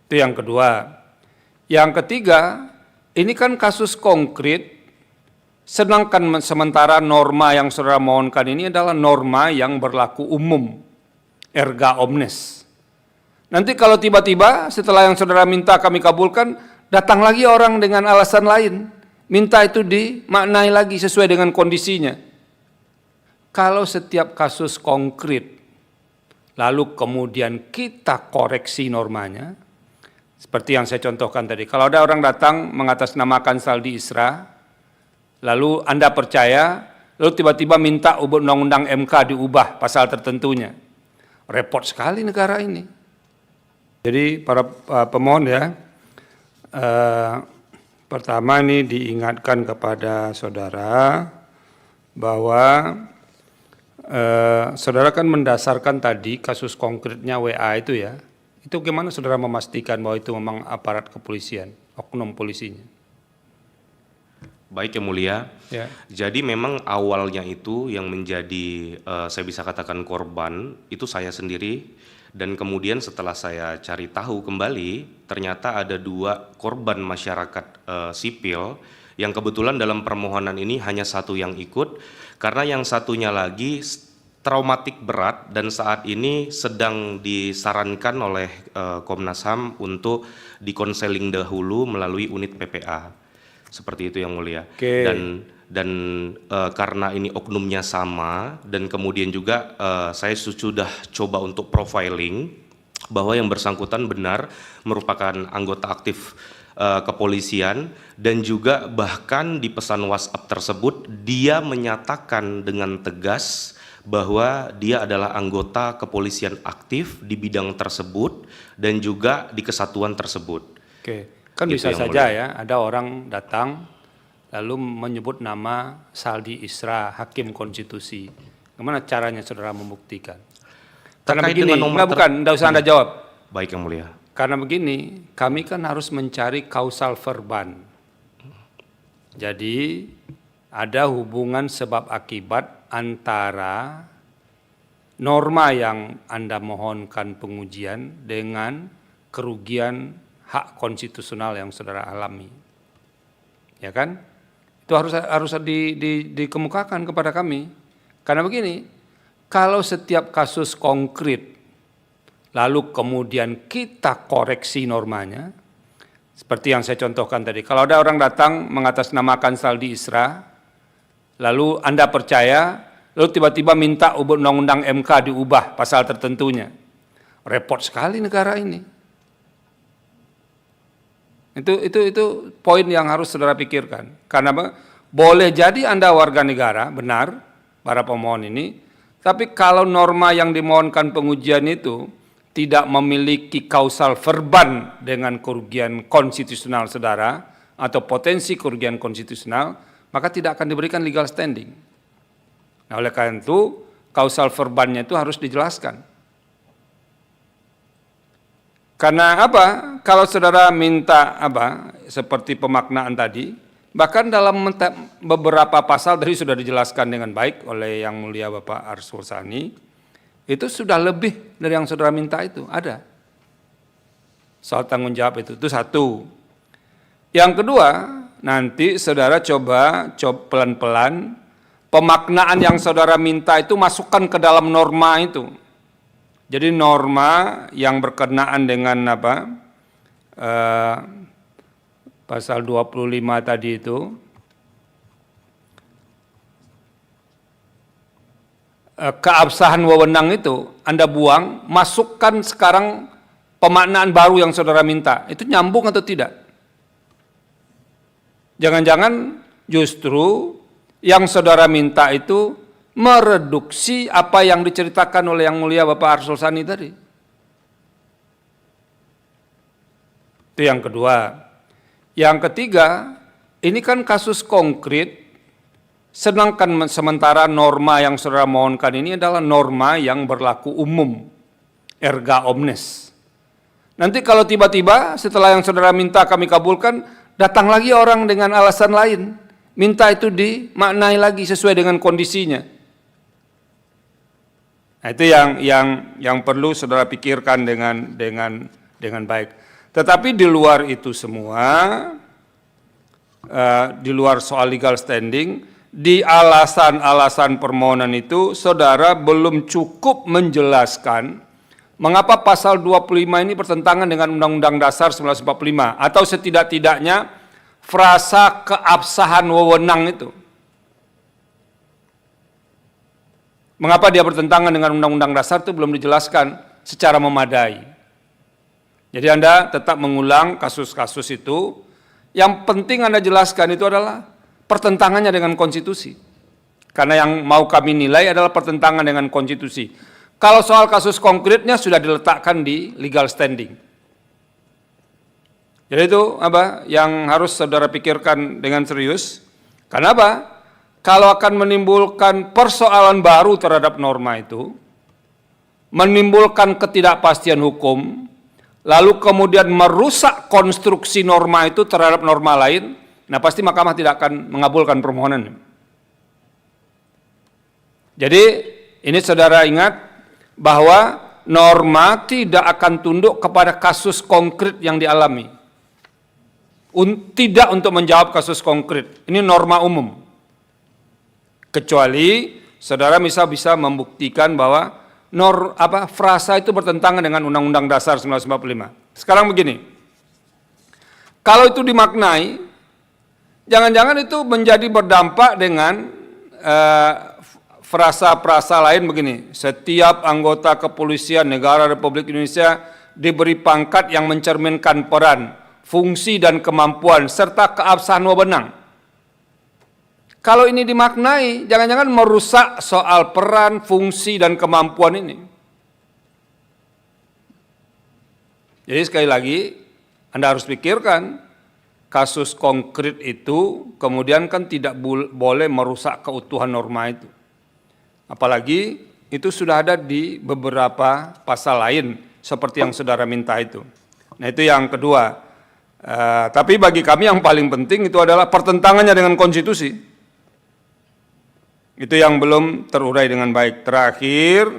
Itu yang kedua. Yang ketiga, ini kan kasus konkret, sedangkan sementara norma yang saudara mohonkan ini adalah norma yang berlaku umum, erga omnes. Nanti kalau tiba-tiba setelah yang saudara minta kami kabulkan, datang lagi orang dengan alasan lain, minta itu dimaknai lagi sesuai dengan kondisinya. Kalau setiap kasus konkret, lalu kemudian kita koreksi normanya, seperti yang saya contohkan tadi, kalau ada orang datang mengatasnamakan saldi isra, lalu Anda percaya, lalu tiba-tiba minta undang-undang MK diubah pasal tertentunya. Repot sekali negara ini. Jadi para pemohon ya, pertama ini diingatkan kepada saudara bahwa saudara kan mendasarkan tadi kasus konkretnya WA itu ya. Itu gimana saudara memastikan bahwa itu memang aparat kepolisian, oknum polisinya? Baik yang mulia, Ya. jadi memang awalnya itu yang menjadi saya bisa katakan korban itu saya sendiri, dan kemudian setelah saya cari tahu kembali ternyata ada 2 korban masyarakat sipil yang kebetulan dalam permohonan ini hanya 1 yang ikut karena yang satunya lagi traumatik berat dan saat ini sedang disarankan oleh Komnas HAM untuk dikonseling dahulu melalui unit PPA. Seperti itu yang mulia. Oke. Dan karena ini oknumnya sama dan kemudian juga saya sudah coba untuk profiling bahwa yang bersangkutan benar merupakan anggota aktif kepolisian dan juga bahkan di pesan WhatsApp tersebut dia menyatakan dengan tegas bahwa dia adalah anggota kepolisian aktif di bidang tersebut dan juga di kesatuan tersebut. Oke, kan Itu bisa yang saja mulia. ya, ada orang datang lalu menyebut nama Saldi Isra, Hakim Konstitusi. Bagaimana caranya saudara membuktikan? Karena Terkait begini, dengan nomor enggak usah Anda jawab. Baik yang mulia. Karena begini, kami kan harus mencari kausal verban. Jadi ada hubungan sebab akibat antara norma yang Anda mohonkan pengujian dengan kerugian hak konstitusional yang saudara alami. Ya kan? Itu harus dikemukakan kepada kami. Karena begini, kalau setiap kasus konkret lalu kemudian kita koreksi normanya, seperti yang saya contohkan tadi, kalau ada orang datang mengatasnamakan saldi isra, lalu Anda percaya, lalu tiba-tiba minta undang-undang MK diubah pasal tertentunya. Repot sekali negara ini. Itu poin yang harus saudara pikirkan. Karena boleh jadi Anda warga negara, benar, para pemohon ini, tapi kalau norma yang dimohonkan pengujian itu tidak memiliki kausal verban dengan kerugian konstitusional saudara atau potensi kerugian konstitusional, maka tidak akan diberikan legal standing. Nah, oleh karena itu, kausal verbannya itu harus dijelaskan. Karena apa? Kalau saudara minta apa? Seperti pemaknaan tadi, bahkan dalam beberapa pasal tadi sudah dijelaskan dengan baik oleh Yang Mulia Bapak Arsul Sani, itu sudah lebih dari yang saudara minta itu, ada. Soal tanggung jawab itu satu. Yang kedua, nanti saudara coba pelan-pelan, pemaknaan yang saudara minta itu masukkan ke dalam norma itu. Jadi norma yang berkenaan dengan apa? Pasal 25 tadi itu, keabsahan wewenang itu Anda buang, masukkan sekarang pemaknaan baru yang saudara minta. Itu nyambung atau tidak? Jangan-jangan justru yang saudara minta itu mereduksi apa yang diceritakan oleh Yang Mulia Bapak Arsul Sani tadi. Itu yang kedua. Yang ketiga, ini kan kasus konkret, sedangkan sementara norma yang saudara mohonkan ini adalah norma yang berlaku umum, erga omnes. Nanti kalau tiba-tiba setelah yang saudara minta kami kabulkan, datang lagi orang dengan alasan lain, minta itu dimaknai lagi sesuai dengan kondisinya. Nah, itu yang perlu saudara pikirkan dengan baik. Tetapi di luar itu semua, di luar soal legal standing, di alasan-alasan permohonan itu saudara belum cukup menjelaskan mengapa pasal 25 ini bertentangan dengan Undang-Undang Dasar 1945 atau setidak-tidaknya frasa keabsahan wewenang itu. Mengapa dia bertentangan dengan Undang-Undang Dasar itu belum dijelaskan secara memadai. Jadi Anda tetap mengulang kasus-kasus itu. Yang penting Anda jelaskan itu adalah pertentangannya dengan konstitusi. Karena yang mau kami nilai adalah pertentangan dengan konstitusi. Kalau soal kasus konkretnya sudah diletakkan di legal standing. Jadi itu apa yang harus saudara pikirkan dengan serius. Karena apa? Kalau akan menimbulkan persoalan baru terhadap norma itu, menimbulkan ketidakpastian hukum, lalu kemudian merusak konstruksi norma itu terhadap norma lain, nah pasti mahkamah tidak akan mengabulkan permohonan. Jadi ini saudara ingat bahwa norma tidak akan tunduk kepada kasus konkret yang dialami. Tidak untuk menjawab kasus konkret, ini norma umum. Kecuali saudara bisa membuktikan bahwa frasa itu bertentangan dengan Undang-Undang Dasar 1945. Sekarang begini, kalau itu dimaknai, jangan-jangan itu menjadi berdampak dengan frasa-frasa lain begini, setiap anggota kepolisian negara Republik Indonesia diberi pangkat yang mencerminkan peran, fungsi dan kemampuan, serta keabsahan wewenang. Kalau ini dimaknai, jangan-jangan merusak soal peran, fungsi, dan kemampuan ini. Jadi sekali lagi, Anda harus pikirkan, kasus konkret itu kemudian kan tidak boleh merusak keutuhan norma itu. Apalagi itu sudah ada di beberapa pasal lain, seperti yang saudara minta itu. Nah itu yang kedua. Tapi bagi kami yang paling penting itu adalah pertentangannya dengan konstitusi. Itu yang belum terurai dengan baik. Terakhir,